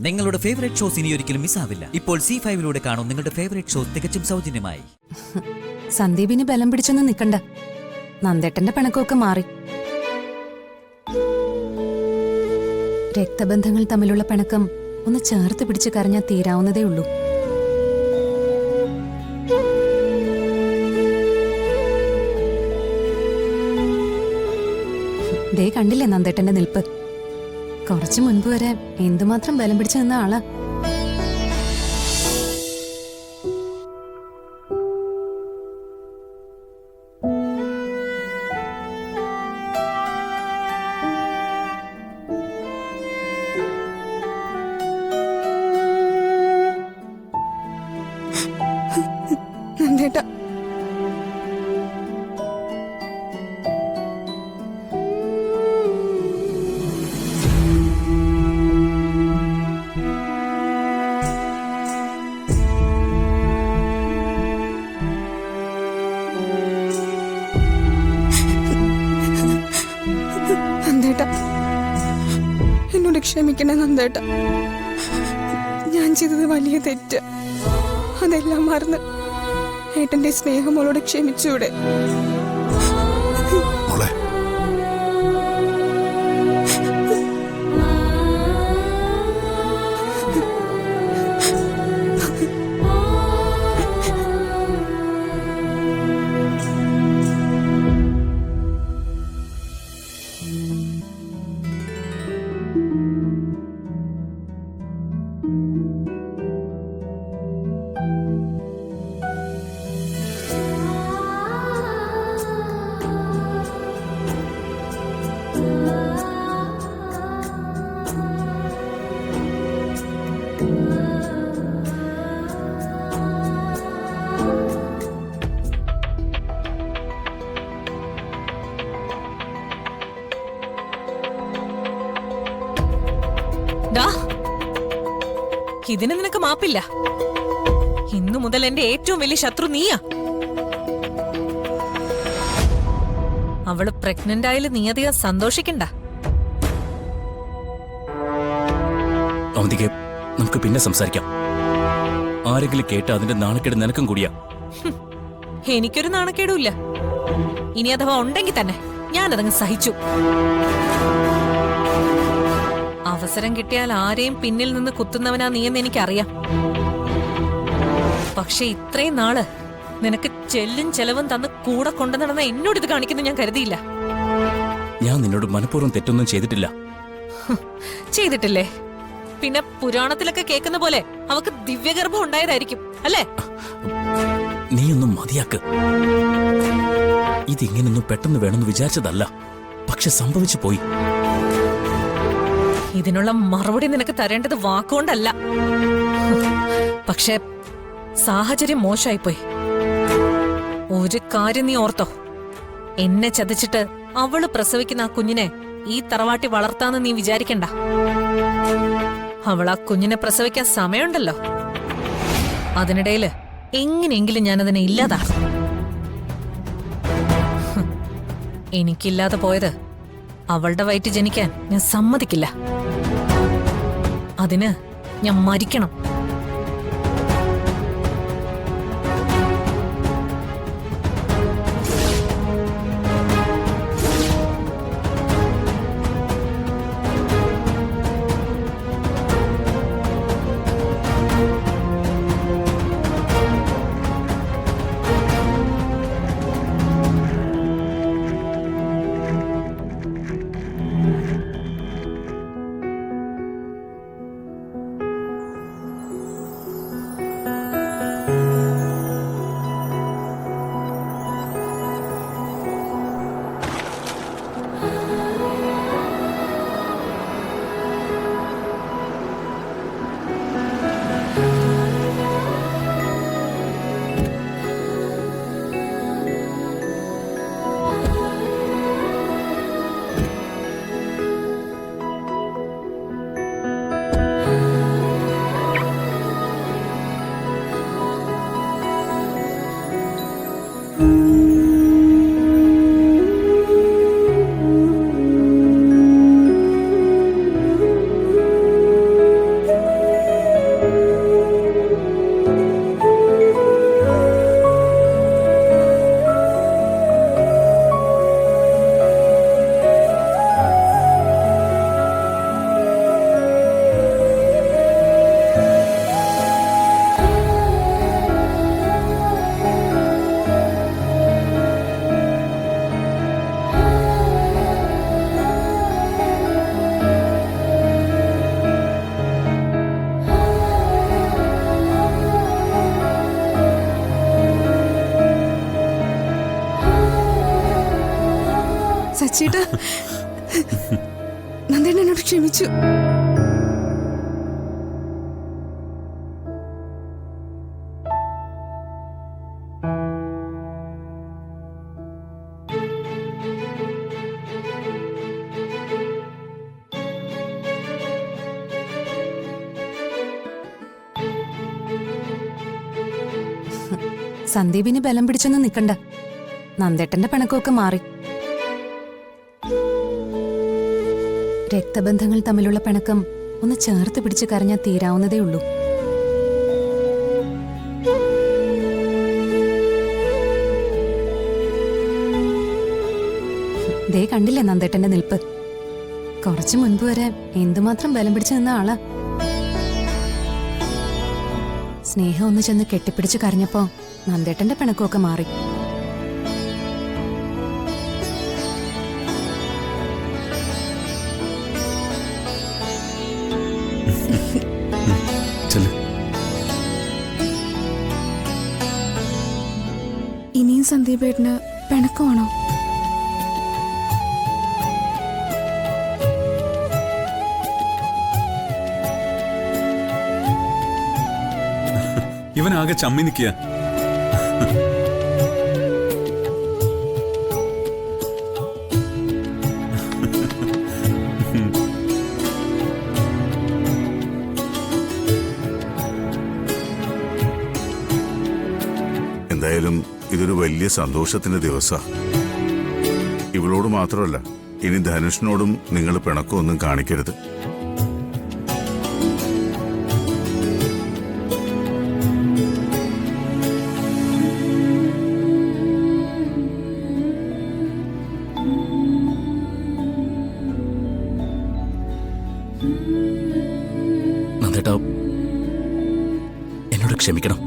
നിങ്ങളുടെ favourite shows ഇനി ഒരിക്കലും മിസ്സാവില്ല. ഇപ്പോൾ C5 കാണും നിങ്ങളുടെ ഫേവറേറ്റ് ഷോസ് തികച്ചും സൗജന്യമായി. സന്ദീപിന് ബലം പിടിച്ചൊന്നും നിക്കണ്ട. നന്ദേട്ടന്റെ പിണക്കമൊക്കെ മാറി. രക്തബന്ധങ്ങൾ തമ്മിലുള്ള പിണക്കം ഒന്ന് ചേർത്ത് പിടിച്ച് കരഞ്ഞാൽ തീരാവുന്നതേ ഉള്ളൂ. ദേ കണ്ടില്ലേ നന്ദേട്ടന്റെ നിൽപ്പ്? കുറച്ചു മുൻപ് വരെ എന്തുമാത്രം ബലം പിടിച്ചു നിന്ന ആളാ. നന്ദേട്ടാ, എന്നോട് ക്ഷമിക്കണേ നന്ദേട്ട. ഞാൻ ചെയ്തത് വലിയ തെറ്റ്. അതെല്ലാം മറന്ന് ഏട്ടന്റെ സ്നേഹം മോളോട് ക്ഷമിച്ചൂടെ? ഇതിന് നിനക്ക് മാപ്പില്ല. ഇന്നു മുതൽ എന്റെ ഏറ്റവും വലിയ ശത്രു നീയാ. അവള് പ്രഗ്നന്റ് ആയാലും നീ അധികം സന്തോഷിക്കണ്ട. അവന്തികെ, നമുക്ക് പിന്നെ സംസാരിക്കാം. ആരെങ്കിലും കേട്ട അതിന്റെ നാണക്കേട് നിനക്കും കൂടിയാ. എനിക്കൊരു നാണക്കേടുമില്ല. ഇനി അഥവാ ഉണ്ടെങ്കിൽ തന്നെ ഞാനതങ്ങ് സഹിച്ചു. അവസരം കിട്ടിയാൽ ആരെയും പിന്നിൽ നിന്ന് കുത്തുന്നവനാ നീയെന്ന് എനിക്കറിയാം. പക്ഷെ ഇത്രയും നാള് നിനക്ക് ചെല്ലും ചെലവും തന്ന് കൂടെ കൊണ്ടു നടന്ന എന്നോട് ഇത് കാണിക്കുന്നു ഞാൻ കരുതിയില്ല. ഞാൻ നിന്നോട് മനഃപൂർവ്വം തെറ്റൊന്നും ചെയ്തിട്ടില്ല. ചെയ്തിട്ടില്ലേ? പിന്നെ പുരാണത്തിലൊക്കെ കേൾക്കുന്ന പോലെ അവക്ക് ദിവ്യഗർഭം ഉണ്ടായതായിരിക്കും അല്ലേ? നീയൊന്നും മതിയാക്ക്. ഇതിങ്ങനൊന്നും പെട്ടെന്ന് വേണമെന്ന് വിചാരിച്ചതല്ല. പക്ഷെ സംഭവിച്ചു പോയി. ഇതിനുള്ള മറുപടി നിനക്ക് തരേണ്ടത് വാക്കുകൊണ്ടല്ല. പക്ഷെ സാഹചര്യം മോശമായിപ്പോയി. ഒരു കാര്യം നീ ഓർത്തോ, എന്നെ ചതിച്ചിട്ട് അവള് പ്രസവിക്കുന്ന ആ കുഞ്ഞിനെ ഈ തറവാട്ടി വളർത്താന്ന് നീ വിചാരിക്കണ്ട. അവൾ ആ കുഞ്ഞിനെ പ്രസവിക്കാൻ സമയമുണ്ടല്ലോ. അതിനിടയില് എങ്ങനെയെങ്കിലും ഞാനതിനെ ഇല്ലാതാക്കും. എനിക്കില്ലാതെ പോയത് അവളുടെ വയറ്റ് ജനിക്കാൻ ഞാൻ സമ്മതിക്കില്ല. അതിന് ഞാൻ മരിക്കണം. ചേട്ടാ, നന്ദേട്ടൻ എന്നോട് ക്ഷമിച്ചു. സന്ദീപിന് ബലം പിടിച്ചൊന്നും നിക്കണ്ട. നന്ദേട്ടന്റെ പിണക്കമൊക്കെ മാറി. രക്തബന്ധങ്ങൾ തമ്മിലുള്ള പിണക്കം ഒന്ന് ചേർത്ത് പിടിച്ച് കരഞ്ഞാൽ തീരാവുന്നതേ ഉള്ളൂ. ദേ കണ്ടില്ലേ നന്ദേട്ടന്റെ നിൽപ്പ്? കുറച്ചു മുൻപ് വരെ എന്തുമാത്രം ബലം പിടിച്ചു നിന്ന ആളാ. സ്നേഹം ഒന്ന് ചെന്ന് കെട്ടിപ്പിടിച്ച് കരഞ്ഞപ്പോ നന്ദേട്ടന്റെ പിണക്കമൊക്കെ മാറി. ഇനിയും സന്ദീപേട്ടന് പിണക്കമാണോ? ഇവനാകെ ചമ്മി നിൽക്കുക. എന്തായാലും ഇതൊരു വലിയ സന്തോഷത്തിന്റെ ദിവസാ. ഇവളോട് മാത്രമല്ല, ഇനി ധനുഷിനോടും നിങ്ങൾ പിണക്കമൊന്നും കാണിക്കരുത്. നന്ദേട്ടാ, എന്നോട് ക്ഷമിക്കണം.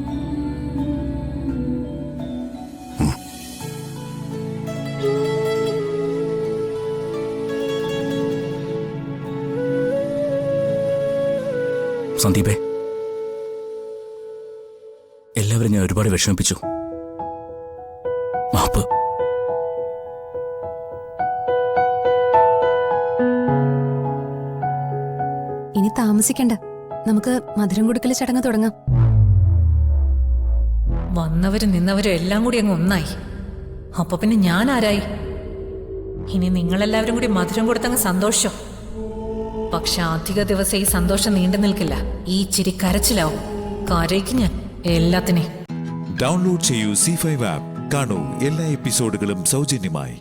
സന്ദീപേ, എല്ലാവരും ഞാൻ ഒരുപാട് വിഷമിപ്പിച്ചു. മാപ്പ്. ഇനി താമസിക്കണ്ട, നമുക്ക് മധുരം കൊടുക്കൽ ചടങ്ങ് തുടങ്ങാം. വന്നവരും നിന്നവരും എല്ലാം കൂടി അങ്ങ് ഒന്നായി. അപ്പൊ പിന്നെ ഞാൻ ആരായി? ഇനി നിങ്ങളെല്ലാവരും കൂടി മധുരം കൊടുത്തങ്ങ് സന്തോഷം. പക്ഷെ അധിക ദിവസം ഈ സന്തോഷം നീണ്ടു നിൽക്കില്ല. ഈ ചിരി കരച്ചിലാവും. കരയ്ക്ക് ഞാൻ എല്ലാത്തിനെയും. ഡൗൺലോഡ് ചെയ്യൂ C5 ആപ്പ്. കാണൂ എല്ലാ എപ്പിസോഡുകളും സൗജന്യമായി.